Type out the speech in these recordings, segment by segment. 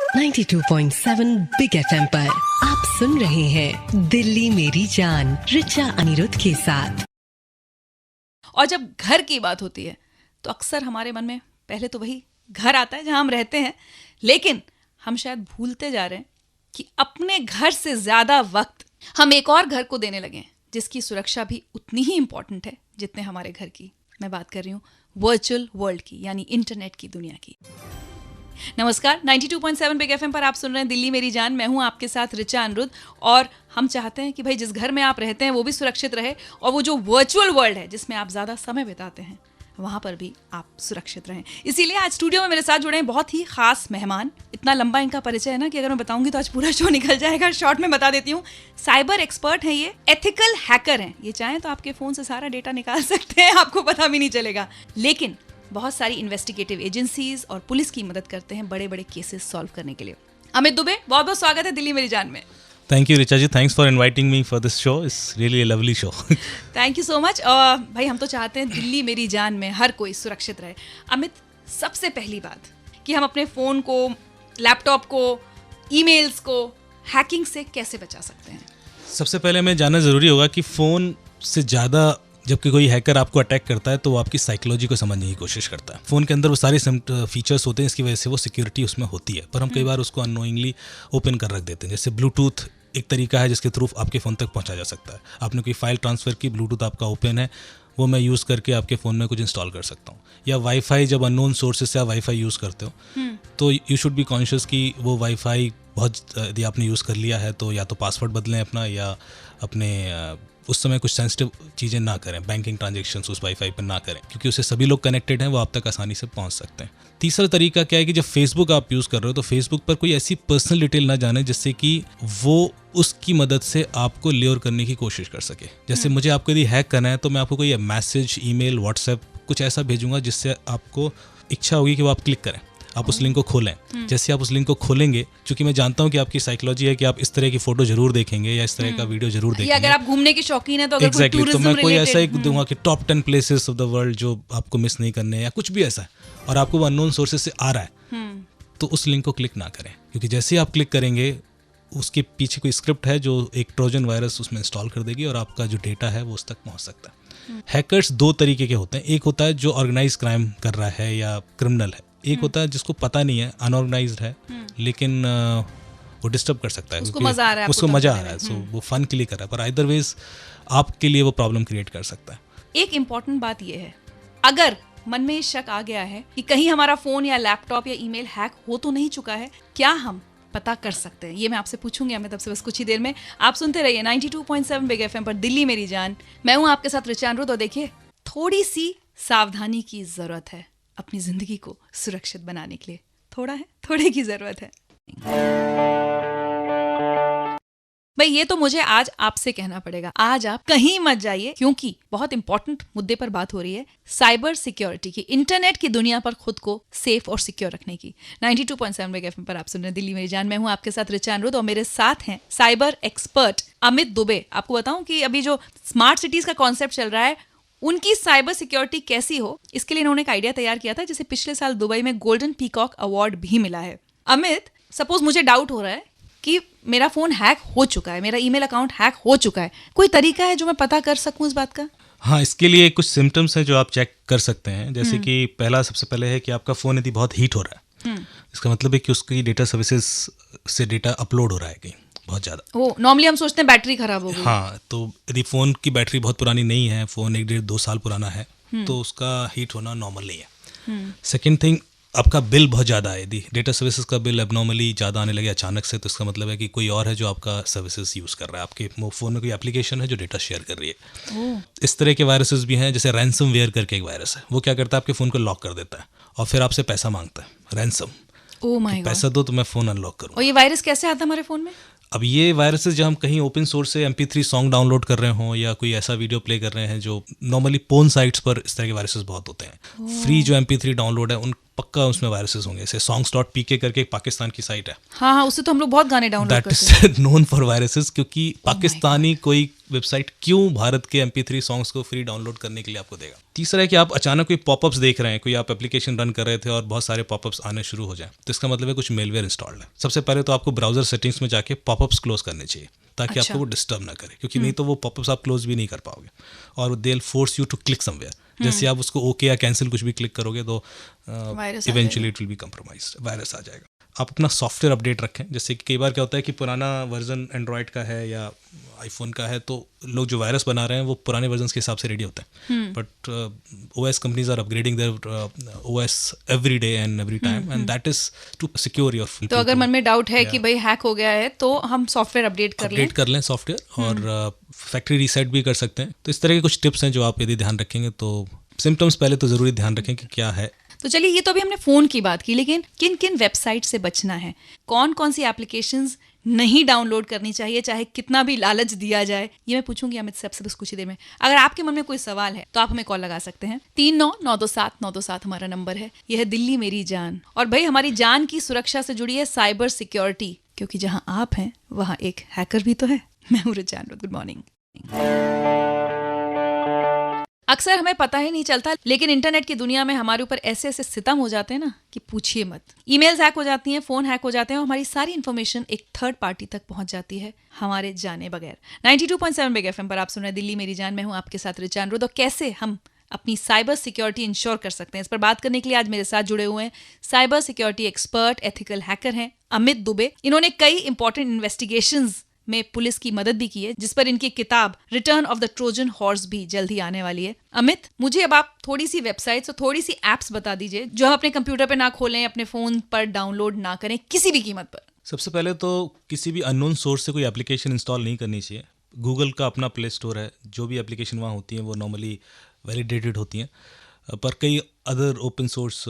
92.7 big FM पर आप सुन रहे हैं दिल्ली मेरी जान रिचा अनिरुद्ध के साथ। और जब घर की बात होती है तो अक्सर हमारे मन में पहले तो वही घर आता है जहां हम रहते हैं, लेकिन हम शायद भूलते जा रहे हैं कि अपने घर से ज्यादा वक्त हम एक और घर को देने लगे हैं जिसकी सुरक्षा भी उतनी ही इम्पोर्टेंट है जितने हमारे घर की। मैं बात कर रही हूँ वर्चुअल वर्ल्ड की, यानी इंटरनेट की दुनिया की। नमस्कार, 92.7 बिग एफएम पर आप सुन रहे हैं दिल्ली मेरी जान। मैं हूं आपके साथ रिचा अनिरुद्ध और हम चाहते हैं कि भाई जिस घर में आप रहते हैं वो भी सुरक्षित रहे और वो जो वर्चुअल वर्ल्ड है जिसमें आप ज़्यादा समय बिताते हैं वहाँ पर भी आप सुरक्षित रहें। इसीलिए आज स्टूडियो में मेरे साथ जुड़े हैं बहुत ही खास मेहमान। इतना लंबा इनका परिचय है ना कि अगर मैं बताऊंगी तो आज पूरा शो निकल जाएगा। शॉर्ट में बता देती हूँ, साइबर एक्सपर्ट हैं ये, एथिकल हैकर हैं। ये चाहें तो आपके फ़ोन से सारा डेटा निकाल सकते हैं, आपको पता भी नहीं चलेगा। लेकिन बहुत सारी इन्वेस्टिगेटिव एजेंसीज और पुलिस की मदद करते हैं बड़े बड़े केसेस सॉल्व करने के लिए। अमित दुबे, बहुत बहुत स्वागत है दिल्ली मेरी जान में। Thank you Richa ji, thanks for inviting me for this show. It's really a lovely show. Thank you so much. भाई हम तो चाहते हैं दिल्ली मेरी जान में हर कोई सुरक्षित रहे। अमित, सबसे पहली बात कि हम अपने फ़ोन को, लैपटॉप को, ईमेल्स को हैकिंग से कैसे बचा सकते हैं? सबसे पहले हमें जानना ज़रूरी होगा कि फ़ोन से ज़्यादा जबकि कोई हैकर आपको अटैक करता है तो वो आपकी साइकोलॉजी को समझने की कोशिश करता है। फ़ोन के अंदर वो सारे फीचर्स होते हैं, इसकी वजह से वो सिक्योरिटी उसमें होती है, पर हम कई बार उसको अननोइंगली ओपन कर रख देते हैं। जैसे ब्लूटूथ एक तरीका है जिसके थ्रू आपके फ़ोन तक पहुंचा जा सकता है। आपने कोई फाइल ट्रांसफ़र की, ब्लूटूथ आपका ओपन है, वो मैं यूज़ करके आपके फ़ोन में कुछ इंस्टॉल कर सकता हूँ। या वाईफाई, जब अननोन सोर्सेज से आप वाईफाई यूज़ करते हो तो यू शुड बी कॉन्शियस कि वो वाईफाई बहुत यदि आपने यूज़ कर लिया है तो या तो पासवर्ड बदलें अपना, या अपने उस समय कुछ सेंसिटिव चीज़ें ना करें, बैंकिंग ट्रांजेक्शन्स उस वाईफाई पर ना करें, क्योंकि उससे सभी लोग कनेक्टेड हैं, वो आप तक आसानी से पहुंच सकते हैं। तीसरा तरीका क्या है कि जब फेसबुक आप यूज़ कर रहे हो तो फेसबुक पर कोई ऐसी पर्सनल डिटेल ना जाने जिससे कि वो उसकी मदद से आपको ल्योर करने की कोशिश कर सके। जैसे मुझे आपको यदि हैक करना है तो मैं आपको कोई मैसेज, ईमेल, व्हाट्सएप कुछ ऐसा भेजूंगा जिससे आपको इच्छा होगी कि वो आप क्लिक करें, आप उस लिंक को खोलें। जैसे आप उस लिंक को खोलेंगे, क्योंकि मैं जानता हूं कि आपकी साइकोलॉजी है कि आप इस तरह की फोटो जरूर देखेंगे या इस तरह का वीडियो जरूर देखेंगे। अगर आप घूमने के शौकीन हैं तो अगर कोई टूरिज्म तो मैं कोई ऐसा एक रिलेटेड दूंगा कि top 10 places of the world जो आपको मिस नहीं करने, या कुछ भी ऐसा है और आपको वो अननोन सोर्सेज से आ रहा है तो उस लिंक को क्लिक ना करें, क्योंकि जैसे ही आप क्लिक करेंगे उसके पीछे कोई स्क्रिप्ट है जो एक ट्रोजन वायरस उसमें इंस्टॉल कर देगी और आपका जो डेटा है वो उस तक पहुंच सकता है। हैकर्स दो तरीके के होते हैं। एक होता है जो ऑर्गेनाइज क्राइम कर रहा है या क्रिमिनल है, एक होता है जिसको पता नहीं है, अनऑर्गेनाइज्ड है, लेकिन वो डिस्टर्ब कर सकता है, उसको मजा आ रहा है, उसको मजा आ रहा है, सो वो फन के लिए कर रहा है, पर आइदर वेज आपके लिए वो प्रॉब्लम क्रिएट कर सकता है। एक इम्पॉर्टेंट बात ये है, अगर मन में शक आ गया है कि कहीं हमारा फोन या लैपटॉप या ईमेल हैक हो तो नहीं चुका है, क्या हम पता कर सकते हैं? ये मैं आपसे पूछूंगी हमें तब से बस कुछ ही देर में। आप सुनते रहिए 92.7 बिग एफएम पर दिल्ली मेरी जान। मैं हूं आपके साथ रिचा अनिरुद्ध और देखिए, थोड़ी सी सावधानी की जरूरत है अपनी जिंदगी को सुरक्षित बनाने के लिए। थोड़े की जरूरत है। भाई ये तो मुझे आज आपसे कहना पड़ेगा, आज आप कहीं मत जाइए, क्योंकि बहुत इंपॉर्टेंट मुद्दे पर बात हो रही है, साइबर सिक्योरिटी की, इंटरनेट की दुनिया पर खुद को सेफ और सिक्योर रखने की। 92.7 बिग एफएम पर आप सुन रहे हैं दिल्ली मेरी जान। मैं हूं आपके साथ रिचा अनिरुद्ध और मेरे साथ हैं साइबर एक्सपर्ट अमित दुबे। आपको बताऊं कि अभी जो स्मार्ट सिटीज का कॉन्सेप्ट चल रहा है, उनकी साइबर सिक्योरिटी कैसी हो, इसके लिए इन्होंने एक आइडिया तैयार किया था, जिसे पिछले साल दुबई में गोल्डन पीकॉक अवार्ड भी मिला है। अमित, सपोज मुझे डाउट हो रहा है कि मेरा फोन हैक हो चुका है, मेरा ईमेल अकाउंट हैक हो चुका है, कोई तरीका है जो मैं पता कर सकूं इस बात का? हाँ, इसके लिए कुछ सिम्टम्स हैं जो आप चेक कर सकते हैं। जैसे कि पहला, सबसे पहले है कि आपका फ़ोन यदि बहुत हीट हो रहा है, इसका मतलब है कि उसकी डेटा सर्विसेज से डेटा अपलोड हो रहा है कहीं बहुत ज़्यादा। वो नॉर्मली हम सोचते हैं बैटरी खराब हो गई। हाँ, तो यदि फ़ोन की बैटरी बहुत पुरानी नहीं है, फ़ोन 1-1.5-2 साल पुराना है, तो उसका हीट होना नॉर्मल नहीं है। सेकेंड थिंग, आपका बिल बहुत ज़्यादा है, यदि डेटा सर्विसेज का बिल एबनॉर्मली ज़्यादा आने लगे अचानक से, तो इसका मतलब है कि कोई और है जो आपका सर्विसेज यूज़ कर रहा है, आपके फ़ोन में कोई एप्लीकेशन है जो डेटा शेयर कर रही है। इस तरह के वायरसेस भी हैं, जैसे रैंसमवेयर करके एक वायरस है, वो क्या करता है, आपके फ़ोन को लॉक कर देता है और फिर आपसे पैसा मांगता है, रैंसम। ओह माय गॉड, पैसा दो तो मैं फ़ोन अनलॉक करूँ। और ये वायरस कैसे आता है हमारे फोन में? अब ये वायरसेस जब हम कहीं ओपन सोर्स से MP3 सॉन्ग डाउनलोड कर रहे हों या कोई ऐसा वीडियो प्ले कर रहे हैं, जो नॉर्मली पोर्न साइट्स पर इस तरह के वायरसेस बहुत होते हैं। फ्री जो MP3 डाउनलोड है, उन पक्का उसमें वायरसेस होंगे। जैसे songs.pk करके एक पाकिस्तान की साइट है, हाँ हाँ, उससे तो हम लोग बहुत गाने डाउनलोड दैट करते हैं। इज नोन फॉर वायरसेस, क्योंकि पाकिस्तानी कोई वेबसाइट क्यों भारत के MP3 सॉन्ग्स को फ्री डाउनलोड करने के लिए आपको देगा। तीसरा है कि आप अचानक कोई पॉपअप्स देख रहे हैं, कोई आप एप्लीकेशन रन कर रहे थे और बहुत सारे पॉपअप्स आने शुरू हो जाए, तो इसका मतलब है कुछ मेलवेयर इंस्टॉल्ड है। सबसे पहले तो आपको ब्राउजर सेटिंग्स में जाके पॉपअप्स क्लोज करने चाहिए, ताकि अच्छा। आपको वो डिस्टर्ब ना करे, क्योंकि नहीं तो वो पॉपअप्स आप क्लोज भी नहीं कर पाओगे और they will force you to click somewhere. जैसे आप उसको ओके या कैंसिल कुछ भी क्लिक करोगे तो वायरस आ eventually it will be compromised, virus आ जाएगा। आप अपना सॉफ्टवेयर अपडेट रखें। जैसे कि कई बार क्या होता है कि पुराना वर्जन एंड्रॉयड का है या आईफोन का है, तो लोग जो वायरस बना रहे हैं वो पुराने वर्जन के हिसाब से रेडी होते हैं, but OS companies are upgrading their OS every day and every time, and that is to secure your. तो अगर मन में डाउट है कि भाई हैक हो गया है, तो हम सॉफ्टवेयर अपडेट कर लें सॉफ्टवेयर, और फैक्ट्री रीसेट भी कर सकते हैं। तो इस तरह के कुछ टिप्स हैं जो आप यदि ध्यान रखेंगे तो सिम्टम्स पहले तो ज़रूरी ध्यान रखें कि क्या है। तो चलिए, ये तो अभी हमने फ़ोन की बात की, लेकिन किन किन वेबसाइट से बचना है, कौन कौन सी एप्लीकेशंस नहीं डाउनलोड करनी चाहिए, चाहे कितना भी लालच दिया जाए, ये मैं पूछूंगी अमित से आपसे बस कुछ ही देर में। अगर आपके मन में कोई सवाल है तो आप हमें कॉल लगा सकते हैं। 39927927 हमारा नंबर है। यह है दिल्ली मेरी जान, और भाई हमारी जान की सुरक्षा से जुड़ी है साइबर सिक्योरिटी, क्योंकि जहां आप हैं वहां एक हैकर भी तो है। मैं हूं रिचा अनुरुद्ध। Good morning. अक्सर हमें पता ही नहीं चलता, लेकिन इंटरनेट की दुनिया में हमारे ऊपर ऐसे ऐसे सितम हो जाते हैं ना कि पूछिए मत। ईमेल्स हैक हो जाती हैं, फोन हैक हो जाते हैं, और हमारी सारी इन्फॉर्मेशन एक थर्ड पार्टी तक पहुंच जाती है हमारे जाने बगैर। 92.7 बिग FM पर आप सुन रहे हैं दिल्ली मेरी जान। मैं हूं आपके साथ रिचा अनुरुद्ध। और कैसे हम अपनी साइबर सिक्योरिटी इंश्योर कर सकते हैं, इस पर बात करने के लिए आज मेरे साथ जुड़े हुए हैं cyber security expert, ethical hacker हैं अमित दुबे। इन्होंने कई इंपॉर्टेंट इन्वेस्टिगेशंस में पुलिस की मदद भी की है, जिस पर इनकी किताब return of the Trojan horse भी जल्द ही आने वाली है। अमित, मुझे अब आप थोड़ी सी वेबसाइट्स और थोड़ी सी एप्स बता दीजिए जो हम अपने कंप्यूटर पे ना खोलें, अपने फोन पर डाउनलोड ना करें किसी भी कीमत पर। सबसे पहले तो किसी भी अननोन सोर्स से कोई एप्लीकेशन इंस्टॉल नहीं करनी चाहिए। गूगल का अपना प्ले स्टोर है, जो भी एप्लीकेशन वहाँ होती हैं वो नॉर्मली वैलिडेटेड होती हैं, पर कई other open source,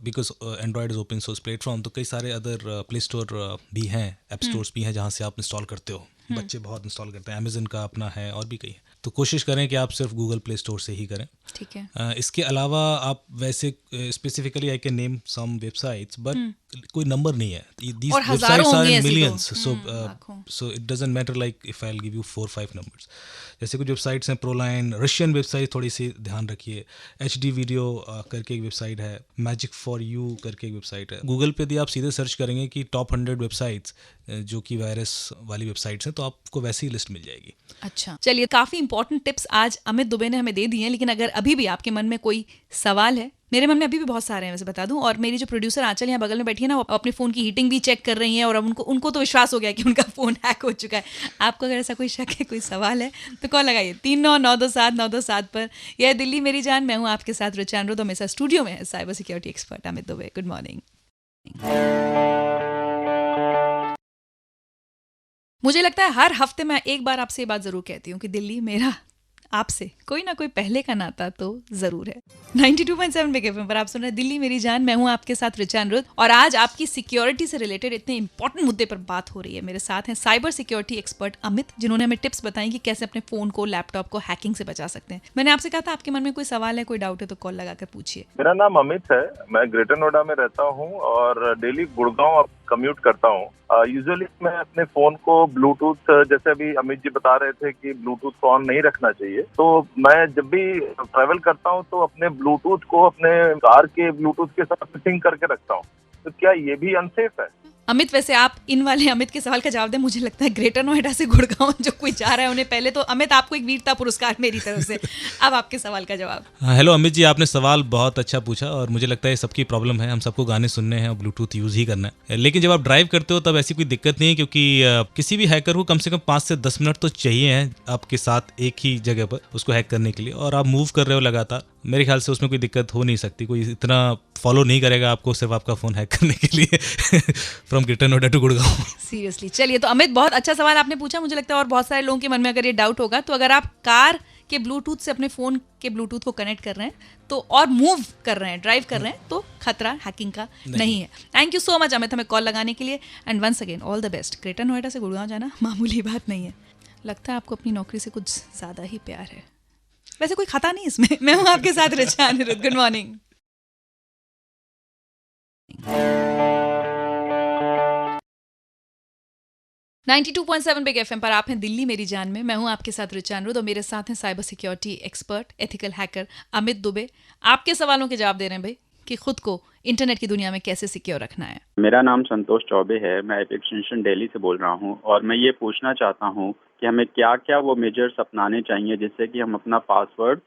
because Android is open source platform, तो कई सारे अदर प्ले स्टोर भी हैं, ऐप स्टोर्स भी हैं जहाँ से आप इंस्टॉल करते हो। बच्चे बहुत इंस्टॉल करते हैं, अमेजन का अपना है और भी कई है। तो कोशिश करें कि आप सिर्फ गूगल प्ले स्टोर से ही करें। ठीक है। इसके अलावा आप वैसे specifically I can name some websites, but कोई नंबर नहीं है। और हजारों होंगे ऐसी तो। Millions, so it doesn't matter like if I will give you 4-5 numbers. जैसे कुछ वेबसाइट्स हैं, प्रोलाइन, रशियन वेबसाइट, थोड़ी सी ध्यान रखिए। HD वीडियो करके एक वेबसाइट है, मैजिक फॉर यू करके एक वेबसाइट है। गूगल पे यदि आप सीधे सर्च करेंगे कि टॉप 100 वेबसाइट्स जो कि वायरस वाली वेबसाइट्स हैं, तो आपको वैसी ही लिस्ट मिल जाएगी। अच्छा, चलिए, काफी इंपॉर्टेंट टिप्स आज अमित दुबे ने हमें दे दी हैं, लेकिन अगर अभी भी आपके मन में कोई सवाल है, मेरे मन में अभी भी बहुत सारे हैं वैसे बता दूं, और मेरी जो प्रोड्यूसर आंचल यहाँ बगल में बैठी है ना, वो अपने फोन की हीटिंग भी चेक कर रही हैं, और अब उनको तो विश्वास हो गया कि उनका फोन हैक हो चुका है। आपको अगर ऐसा कोई शक है, कोई सवाल है, तो कॉल लगाइए 39927927 पर। यह है दिल्ली मेरी जान। मैं हूँ आपके साथ रिचा अनुरुद्ध, और मेरे साथ स्टूडियो में है cyber security expert Amit Dubey. Good morning. मुझे लगता है हर हफ्ते मैं एक बार आपसे ये बात जरूर कहती हूँ कि दिल्ली मेरा आपसे कोई ना कोई पहले का नाता तो जरूर है। 92.7 बिग FM पर आप सुन रहे हैं दिल्ली मेरी जान। मैं हूं आपके साथ रिचा अनुरुद्ध, और आज आपकी सिक्योरिटी से रिलेटेड इतने इंपॉर्टेंट मुद्दे पर बात हो रही है। मेरे साथ हैं साइबर सिक्योरिटी एक्सपर्ट अमित, जिन्होंने हमें टिप्स बताई कि कैसे अपने फोन को, लैपटॉप को हैकिंग से बचा सकते हैं। मैंने आपसे कहा था आपके मन में कोई सवाल है, कोई डाउट है, तो कॉल लगाकर पूछिए। मेरा नाम अमित है, मैं ग्रेटर नोएडा में रहता हूँ और डेली गुड़गांव कम्यूट करता हूँ। यूजुअली मैं अपने फोन को ब्लूटूथ, जैसे अभी अमित जी बता रहे थे कि ब्लूटूथ को ऑन नहीं रखना चाहिए, तो मैं जब भी ट्रैवल करता हूँ तो अपने ब्लूटूथ को अपने कार के ब्लूटूथ के साथ फिटिंग करके रखता हूँ। तो क्या ये भी अनसेफ है? अमित, वैसे आप इन वाले अमित के सवाल का जवाब दें। मुझे लगता है ग्रेटर नोएडा से गुड़गांव जो कोई जा रहा है उन्हें पहले तो अमित आपको एक वीरता पुरस्कार मेरी तरफ से। अब आपके सवाल का जवाब। हेलो अमित जी, आपने सवाल बहुत अच्छा पूछा, और मुझे लगता है सबकी प्रॉब्लम है, हम सबको गाने सुनने हैं और ब्लूटूथ यूज़ ही करना है। लेकिन जब आप ड्राइव करते हो तब ऐसी कोई दिक्कत नहीं है, क्योंकि किसी भी हैकर को कम से कम 5 से 10 मिनट तो चाहिए हैं आपके साथ एक ही जगह पर उसको हैक करने के लिए, और आप मूव कर रहे हो लगातार। मेरे ख्याल से उसमें कोई दिक्कत हो नहीं सकती। कोई इतना फॉलो नहीं करेगा आपको सिर्फ आपका फोन हैक करने के लिए from greater Noida to Gurgaon. Seriously. चलिए, तो अमित बहुत अच्छा सवाल आपने पूछा। मुझे लगता है और बहुत सारे लोगों के मन में अगर ये डाउट होगा, तो अगर आप कार के ब्लूटूथ से अपने फोन के ब्लूटूथ को कनेक्ट कर रहे हैं तो, और मूव कर रहे हैं, ड्राइव कर रहे हैं, तो खतरा हैकिंग का नहीं है। Thank you so much Amit हमें कॉल लगाने के लिए, and once again all the best. Greater Noida से गुड़गांव जाना मामूली बात नहीं है। लगता है आपको अपनी नौकरी से कुछ ज्यादा ही प्यार है। वैसे कोई खता नहीं इसमें। मैं हूँ आपके साथ Richa Anuruddh. Good morning. 92.7 big FM पर आप हैं दिल्ली मेरी जान में। मैं हूं आपके साथ रिचा अनिरुद्ध और मेरे साथ हैं cyber security expert ethical hacker Amit Dubey. आपके सवालों के जवाब दे रहे हैं भाई कि खुद को इंटरनेट की दुनिया में कैसे सिक्योर रखना है। मेरा नाम संतोष चौबे है, मैं एक्सटेंशन दिल्ली से बोल रहा हूं और मैं ये पूछना चाहता हूं कि हमें क्या क्या वो मेजर्स अपनाने चाहिए जिससे कि हम अपना पासवर्ड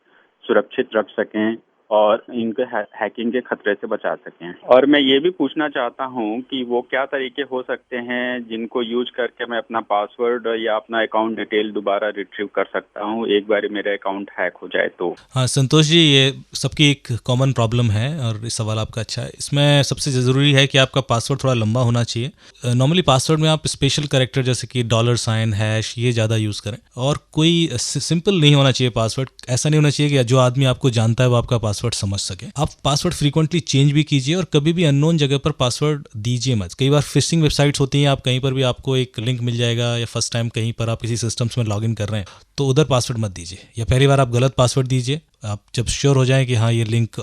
सुरक्षित रख सकें और इनके हैकिंग के खतरे से बचा सकें। और मैं ये भी पूछना चाहता हूं कि वो क्या तरीके हो सकते हैं जिनको यूज करके मैं अपना पासवर्ड या अपना अकाउंट डिटेल दोबारा रिट्रीव कर सकता हूं एक बार मेरा अकाउंट हैक हो जाए तो। हाँ संतोष जी, ये सबकी एक कॉमन प्रॉब्लम है और इस सवाल आपका अच्छा है। इसमें सबसे ज़रूरी है कि आपका पासवर्ड थोड़ा लंबा होना चाहिए। नॉर्मली पासवर्ड में आप स्पेशल कैरेक्टर जैसे कि $, हैश ये ज़्यादा यूज़ करें और कोई सिंपल नहीं होना चाहिए पासवर्ड। ऐसा नहीं होना चाहिए कि जो आदमी आपको जानता है वो आपका पासवर्ड समझ सके। आप पासवर्ड फ्रीक्वेंटली चेंज भी कीजिए और कभी भी अननोन जगह पर पासवर्ड दीजिए मत। कई बार फिशिंग वेबसाइट्स होती हैं, आप कहीं पर भी आपको एक लिंक मिल जाएगा या फर्स्ट टाइम कहीं पर आप किसी सिस्टम्स में लॉगिन कर रहे हैं तो उधर पासवर्ड मत दीजिए, या पहली बार आप गलत पासवर्ड दीजिए। आप जब श्योर हो जाएं कि हाँ ये लिंक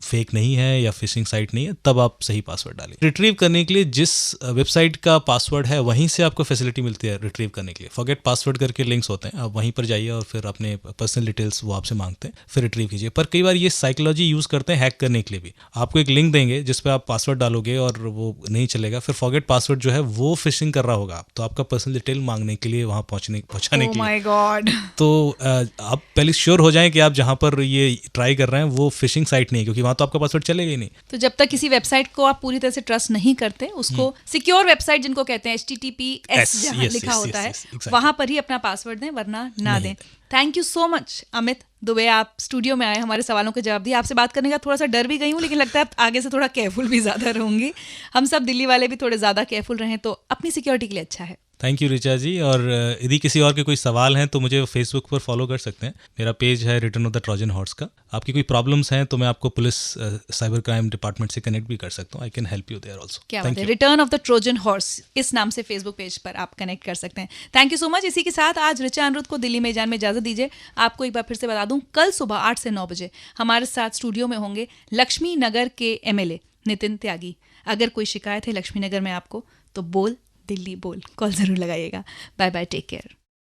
फेक नहीं है या फिशिंग साइट नहीं है तब आप सही पासवर्ड डालें। रिट्रीव करने के लिए जिस वेबसाइट का पासवर्ड है वहीं से आपको फैसिलिटी मिलती है रिट्रीव करने के लिए। फॉरगेट पासवर्ड करके लिंक्स होते हैं, आप वहीं पर जाइए और फिर अपने पर्सनल डिटेल्स वो आपसे मांगते हैं, फिर रिट्रीव कीजिए। पर कई बार ये साइकोलॉजी यूज़ करते हैं हैक करने के लिए भी। आपको एक लिंक देंगे जिस पर आप पासवर्ड डालोगे और वो नहीं चलेगा, फिर फॉरगेट पासवर्ड जो है वो फिशिंग कर रहा होगा तो आपका पर्सनल डिटेल मांगने के लिए वहाँ पहुँचाने के लिए। गॉड। तो आप पहले श्योर हो जाएं कि आप जहाँ पर ये ट्राई कर रहे हैं वो फिशिंग साइट नहीं है, क्योंकि वहाँ तो आपका पासवर्ड चलेगा ही नहीं। तो जब तक किसी वेबसाइट को आप पूरी तरह से ट्रस्ट नहीं करते, उसको सिक्योर वेबसाइट जिनको कहते हैं HTTPS जहाँ लिखा होता है वहां पर ही अपना पासवर्ड दें, वरना ना दें। Thank you so much Amit Dubey, आप स्टूडियो में आए, हमारे सवालों के जवाब दिए। आपसे बात करने का थोड़ा सा डर भी गई हूँ, लेकिन लगता है आगे से थोड़ा केयरफुल भी ज़्यादा रहूंगी। हम सब दिल्ली वाले भी थोड़े ज़्यादा केयरफुल रहें तो अपनी सिक्योरिटी के लिए अच्छा है। थैंक यू रिचा जी। और यदि किसी और के कोई सवाल हैं तो मुझे फेसबुक पर फॉलो कर सकते हैं। मेरा पेज है return of the Trojan horse का। आपकी कोई प्रॉब्लम्स हैं तो मैं आपको पुलिस साइबर क्राइम डिपार्टमेंट से कनेक्ट भी कर सकता हूँ। I can help you there also. क्या बात है, return of the Trojan horse इस नाम से फेसबुक पेज पर आप कनेक्ट कर सकते हैं। Thank you so much. इसी के साथ आज रिचा अनिरुद्ध को दिल्ली में जान में इजाजत दीजिए। आपको एक बार फिर से बता दूं, कल सुबह 8 से 9 बजे हमारे साथ स्टूडियो में होंगे लक्ष्मी नगर के MLA नितिन त्यागी। अगर कोई शिकायत है लक्ष्मी नगर में आपको तो बोल दिल्ली बोल कॉल जरूर लगाइएगा। Bye bye, take care.